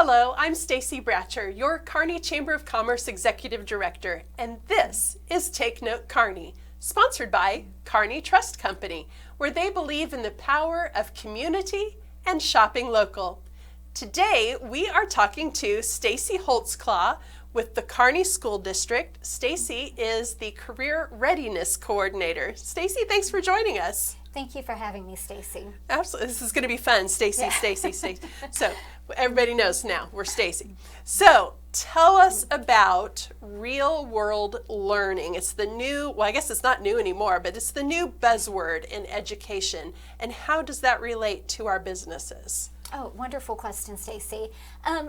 Hello, I'm Stacy Bratcher, your Kearney Chamber of Commerce Executive Director, and this is Take Note Kearney, sponsored by Kearney Trust Company, where they believe in the power of community and shopping local. Today, we are talking to Stacy Holtzclaw with the Kearney School District. Stacy is the Career Readiness Coordinator. Stacy, thanks for joining us. Thank you for having me, Stacy. Absolutely. This is going to be fun. Stacy, Yeah. Stacy. So everybody knows now we're Stacy. So tell us about real world learning. It's the new, well, I guess it's not new anymore, but it's the new buzzword in education. And how does that relate to our businesses? Oh, wonderful question, Stacy.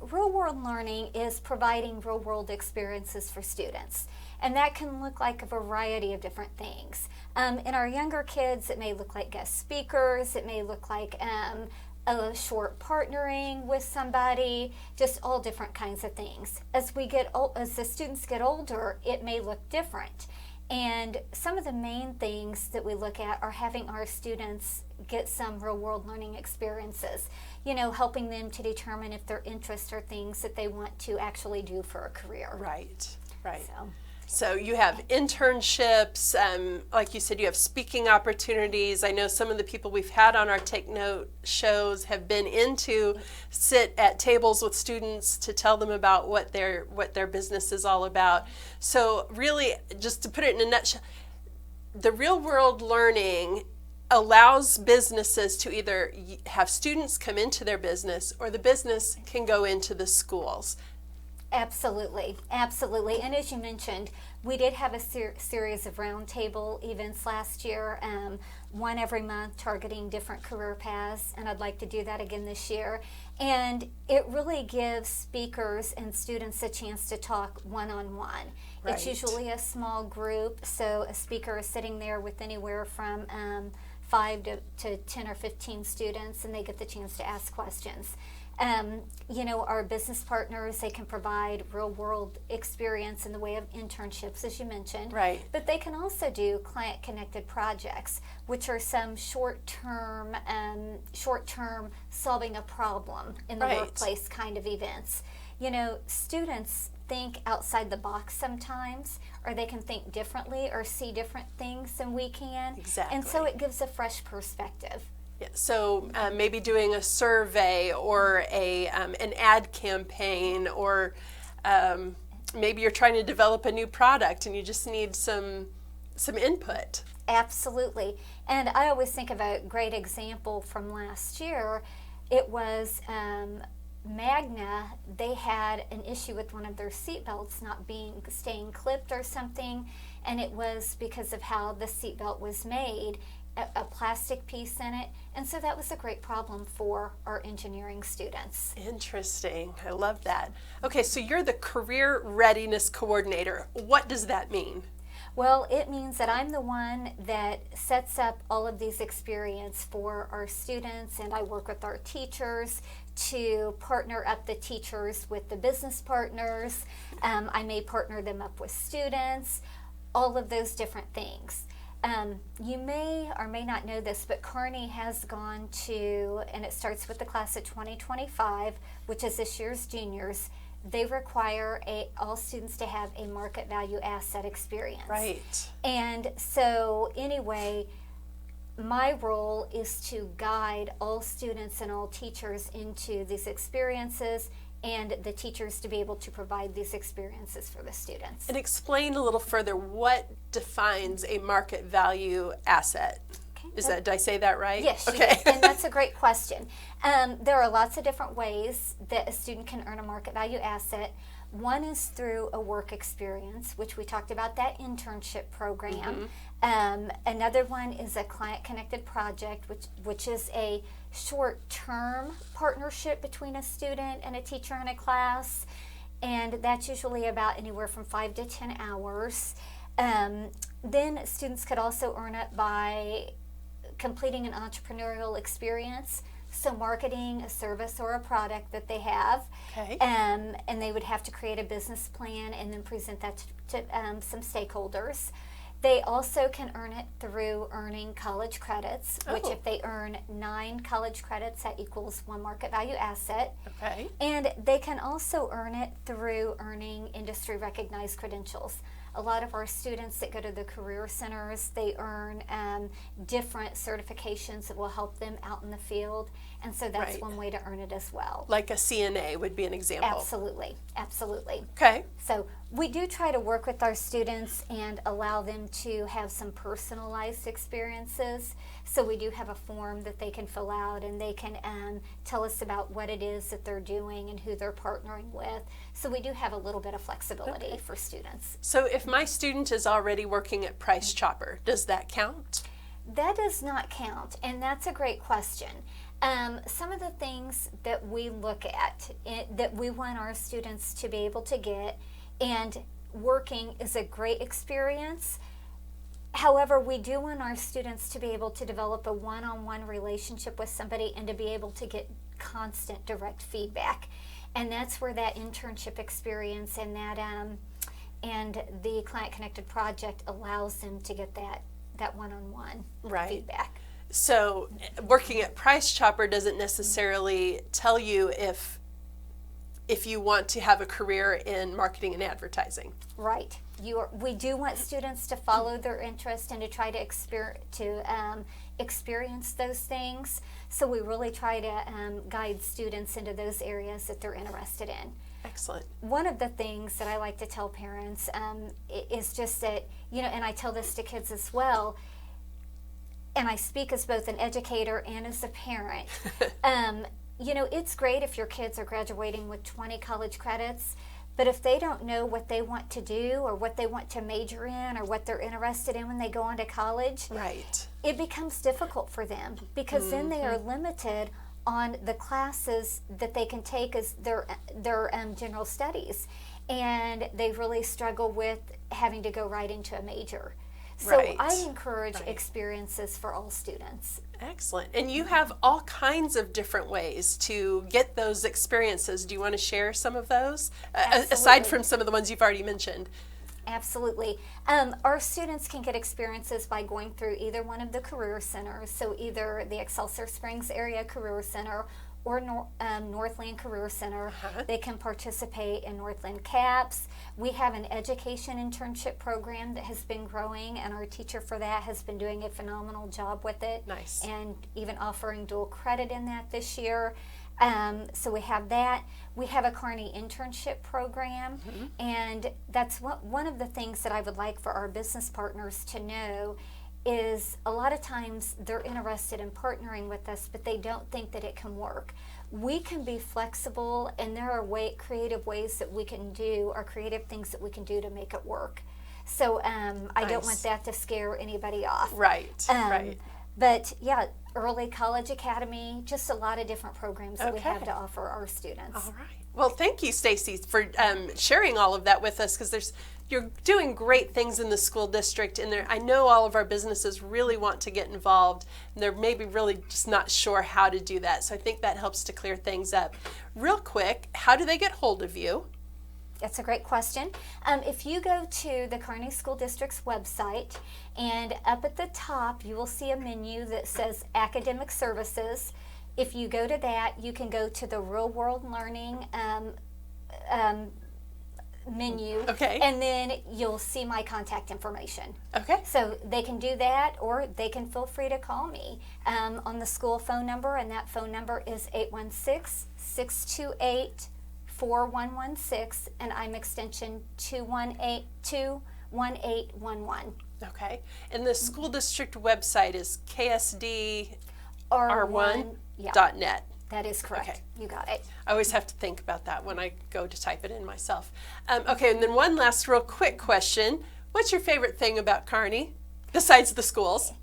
Real world learning is providing real world experiences for students. And that can look like a variety of different things. In our younger kids, it may look like guest speakers. It may look like a short partnering with somebody, just all different kinds of things. As the students get older, it may look different. And some of the main things that we look at are having our students get some real world learning experiences, helping them to determine if their interests are things that they want to actually do for a career. Right. So you have internships, like you said, you have speaking opportunities. I know some of the people we've had on our Take Note shows have been in to sit at tables with students to tell them about what their business is all about. So really, just to put it in a nutshell, the real world learning allows businesses to either have students come into their business or the business can go into the schools. Absolutely. And as you mentioned, we did have a series of roundtable events last year, one every month targeting different career paths, and I'd like to do that again this year. And it really gives speakers and students a chance to talk one-on-one. Right. It's usually a small group, so a speaker is sitting there with anywhere from 5 to 10 or 15 students, and they get the chance to ask questions. Our business partners, they can provide real-world experience in the way of internships, as you mentioned. Right. But they can also do client-connected projects, which are some short-term solving a problem in the Right. workplace kind of events. Students think outside the box sometimes, or they can think differently or see different things than we can. Exactly. And so it gives a fresh perspective. Yeah, so maybe doing a survey or an ad campaign, or maybe you're trying to develop a new product and you just need some input. Absolutely. And I always think of a great example from last year. It was Magna. They had an issue with one of their seatbelts not staying clipped or something, and it was because of how the seatbelt was made, a plastic piece in it, and so that was a great problem for our engineering students. Interesting. I love that. Okay, so you're the Career Readiness Coordinator. What does that mean? Well, it means that I'm the one that sets up all of these experiences for our students, and I work with our teachers to partner up the teachers with the business partners. I may partner them up with students, all of those different things. You may or may not know this, but Kearney has gone to, and it starts with the class of 2025, which is this year's juniors. They require all students to have a market value asset experience. Right. And so anyway, my role is to guide all students and all teachers into these experiences, and the teachers to be able to provide these experiences for the students. And explain a little further, what defines a market value asset? Okay. Did I say that right? Yes, you okay. did, and that's a great question. There are lots of different ways that a student can earn a market value asset. One is through a work experience, which we talked about, that internship program. Another one is a client-connected project, which is a short-term partnership between a student and a teacher in a class, and that's usually about anywhere from 5 to 10 hours. Then students could also earn it by completing an entrepreneurial experience, so marketing a service or a product that they have. Okay. And they would have to create a business plan and then present that to some stakeholders. They also can earn it through earning college credits, which if they earn 9 college credits, that equals 1 market value asset. Okay. And they can also earn it through earning industry recognized credentials. A lot of our students that go to the career centers, they earn different certifications that will help them out in the field. And so that's one way to earn it as well. Like a CNA would be an example. Absolutely, absolutely. Okay. So we do try to work with our students and allow them to have some personalized experiences. So we do have a form that they can fill out, and they can tell us about what it is that they're doing and who they're partnering with. So we do have a little bit of flexibility for students. So if my student is already working at Price Chopper, does that count? That does not count, and that's a great question. Some of the things that we look at, that we want our students to be able to get, and working is a great experience. However, we do want our students to be able to develop a one-on-one relationship with somebody and to be able to get constant direct feedback. And that's where that internship experience and that and the Client Connected project allows them to get that one-on-one feedback. So working at Price Chopper doesn't necessarily tell you if you want to have a career in marketing and advertising. Right. We do want students to follow their interest and to try to experience those things. So we really try to guide students into those areas that they're interested in. Excellent. One of the things that I like to tell parents is just that, and I tell this to kids as well, and I speak as both an educator and as a parent. It's great if your kids are graduating with 20 college credits, but if they don't know what they want to do or what they want to major in or what they're interested in when they go on to college, it becomes difficult for them because then they are limited on the classes that they can take as their general studies, and they really struggle with having to go right into a major. So I encourage experiences for all students. Excellent. And you have all kinds of different ways to get those experiences. Do you want to share some of those? Aside from some of the ones you've already mentioned. Absolutely. Our students can get experiences by going through either one of the career centers, so either the Excelsior Springs Area Career Center or Northland Career Center. They can participate in Northland CAPS. We have an education internship program that has been growing, and our teacher for that has been doing a phenomenal job with it. Nice. And even offering dual credit in that this year. So we have that. We have a Kearney internship program, and that's one of the things that I would like for our business partners to know is a lot of times they're interested in partnering with us, but they don't think that it can work. We can be flexible, and there are creative ways that we can do, or creative things that we can do to make it work. So I don't want that to scare anybody off. Right. But yeah, Early College Academy, just a lot of different programs that we have to offer our students. All right. Well, thank you, Stacy, for sharing all of that with us, because you're doing great things in the school district, and I know all of our businesses really want to get involved, and they're maybe really just not sure how to do that. So I think that helps to clear things up. Real quick, how do they get hold of you? That's a great question. If you go to the Kearney School District's website, and up at the top you will see a menu that says Academic Services. If you go to that, you can go to the Real World Learning menu, and then you'll see my contact information. So they can do that, or they can feel free to call me on the school phone number, and that phone number is 816-628-4116, and I'm extension 21811. Okay. And the school district website is ksdr1.net. That is correct. Okay. You got it. I always have to think about that when I go to type it in myself. Okay, and then one last real quick question. What's your favorite thing about Kearney, besides the schools?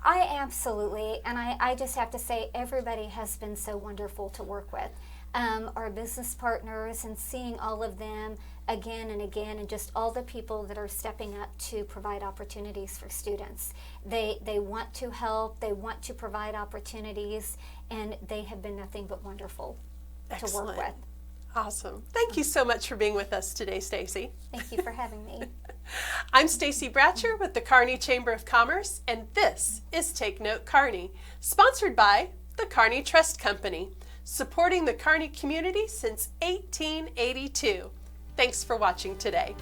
I absolutely, and I just have to say, everybody has been so wonderful to work with. Our business partners, and seeing all of them again and again, and just all the people that are stepping up to provide opportunities for students. They want to help, they want to provide opportunities, and they have been nothing but wonderful to work with. Awesome. Thank you so much for being with us today, Stacy. Thank you for having me. I'm Stacy Bratcher with the Kearney Chamber of Commerce, and this is Take Note Kearney, sponsored by the Kearney Trust Company, supporting the Kearney community since 1882. Thanks for watching today.